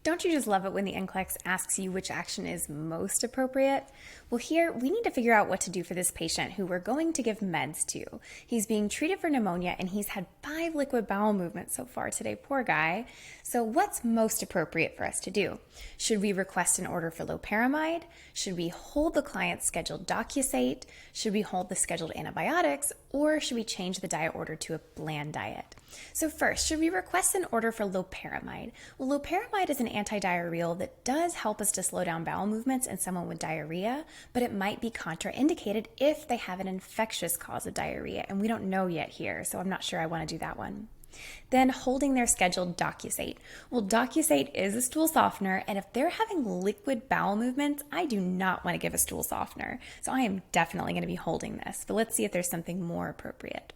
Don't you just love it when the NCLEX asks you which action is most appropriate? Well, here we need to figure out what to do for this patient who we're going to give meds to. He's being treated for pneumonia and he's had 5 liquid bowel movements so far today, poor guy. So what's most appropriate for us to do? Should we request an order for loperamide? Should we hold the client's scheduled docusate? Should we hold the scheduled antibiotics? Or should we change the diet order to a bland diet? So first, should we request an order for loperamide? Well, loperamide is an antidiarrheal that does help us to slow down bowel movements in someone with diarrhea, but it might be contraindicated if they have an infectious cause of diarrhea, and we don't know yet here, so I'm not sure I want to do that one. Then holding their scheduled docusate. Well, docusate is a stool softener, and if they're having liquid bowel movements, I do not want to give a stool softener. So I am definitely going to be holding this, but let's see if there's something more appropriate.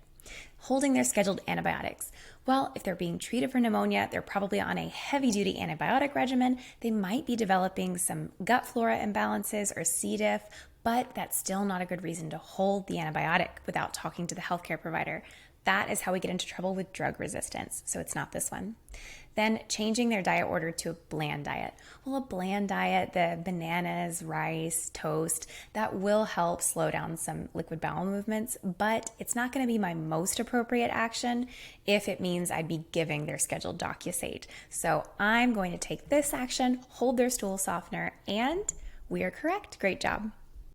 Holding their scheduled antibiotics. Well, if they're being treated for pneumonia, they're probably on a heavy-duty antibiotic regimen. They might be developing some gut flora imbalances or C. diff, but that's still not a good reason to hold the antibiotic without talking to the healthcare provider. That is how we get into trouble with drug resistance, so it's not this one. Then changing their diet order to a bland diet. Well, a bland diet, the bananas, rice, toast, that will help slow down some liquid bowel movements, but it's not going to be my most appropriate action if it means I'd be giving their scheduled docusate. So I'm going to take this action, hold their stool softener, and we are correct. Great job.